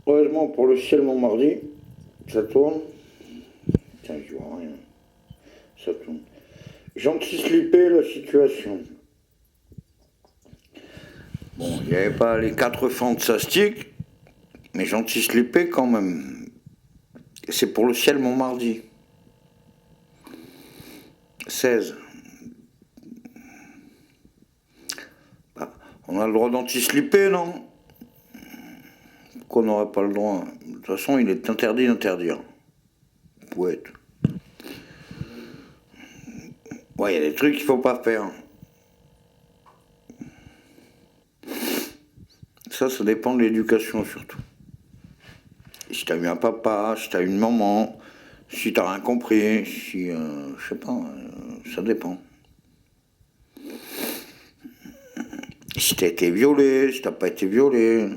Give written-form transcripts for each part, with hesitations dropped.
Heureusement pour le ciel Montmardi, ça tourne. Tiens, je vois rien. Ça tourne. J'anticipais la situation. Bon, il n'y avait pas les 4 fentes sastiques, mais j'anticipais quand même. C'est pour le ciel Montmardi. 16. Bah, on a le droit d'anticiper, non? Pourquoi on n'aurait pas le droit? De toute façon, il est interdit d'interdire. Poète. Ouais, il y a des trucs qu'il ne faut pas faire. Ça dépend de l'éducation surtout. Si t'as eu un papa, si t'as eu une maman, si t'as rien compris, si... je sais pas, ça dépend. Si t'as été violé, si t'as pas été violé.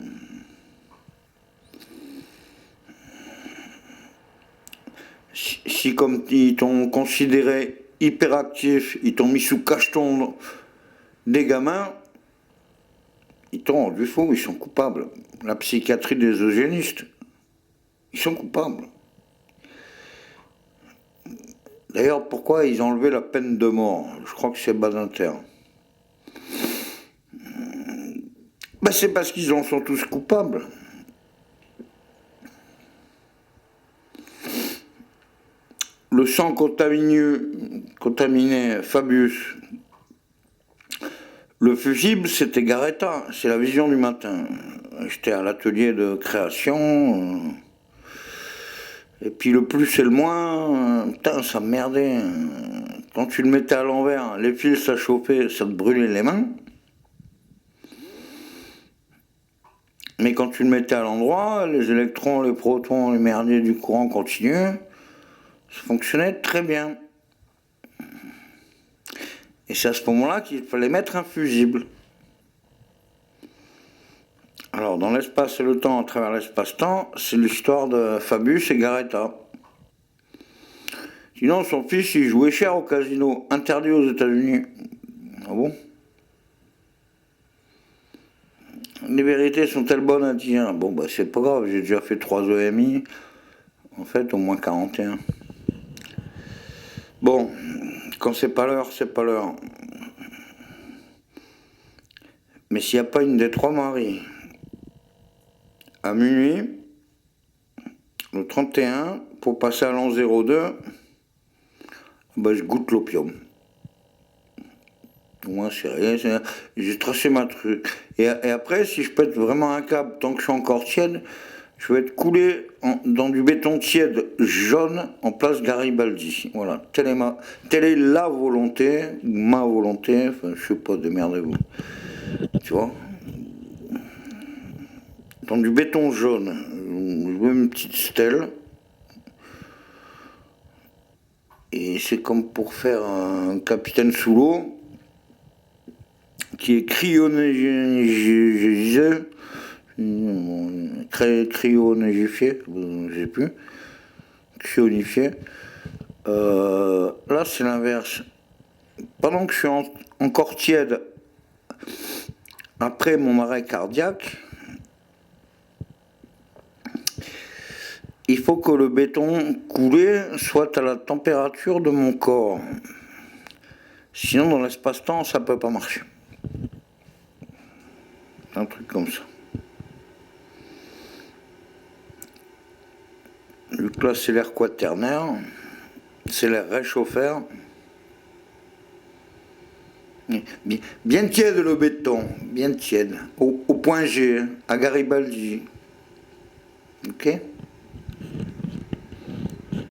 Si comme ils t'ont considéré hyperactif, ils t'ont mis sous cacheton des gamins, ils t'ont rendu fou, ils sont coupables. La psychiatrie des eugénistes, ils sont coupables. D'ailleurs, pourquoi ils ont enlevé la peine de mort? Je crois que c'est Badinter. Ben, c'est parce qu'ils en sont tous coupables. Le sang contaminé Fabius. Le fusible, c'était Garetta, c'est la vision du matin. J'étais à l'atelier de création. Et puis le plus et le moins, putain, ça me merdait. Quand tu le mettais à l'envers, les fils, ça chauffait, ça te brûlait les mains. Mais quand tu le mettais à l'endroit, les électrons, les protons, les merdiers du courant continu, ça fonctionnait très bien. Et c'est à ce moment-là qu'il fallait mettre un fusible. Alors, dans l'espace et le temps, à travers l'espace-temps, c'est l'histoire de Fabius et Garetta. Sinon, son fils, il jouait cher au casino, interdit aux États-Unis. Ah bon? Les vérités sont-elles bonnes à dire? Bon, bah, c'est pas grave, j'ai déjà fait 3 EMI. En fait, au moins 41. Bon, quand c'est pas l'heure, c'est pas l'heure. Mais s'il n'y a pas une des 3 maris, à minuit, le 31, pour passer à l'an 02, bah, je goûte l'opium. Moi, c'est rien, j'ai tracé ma truc. Et après, si je pète vraiment un câble, tant que je suis encore tiède, je vais être coulé dans du béton tiède jaune en place Garibaldi. Voilà, telle est la volonté, ma volonté, enfin, je sais pas, démerdez-vous. Tu vois? Dans du béton jaune, je mets une petite stèle. Et c'est comme pour faire un capitaine sous l'eau qui est cryogénisé, cryogénifié, je sais plus, cryonifié. Là, c'est l'inverse. Pendant que je suis encore tiède, après mon arrêt cardiaque, il faut que le béton coulé soit à la température de mon corps. Sinon, dans l'espace-temps, ça ne peut pas marcher. Un truc comme ça. Vu que là, c'est l'air quaternaire, c'est l'air réchauffeur. Bien tiède le béton, bien tiède. Au point G, à Garibaldi. Ok?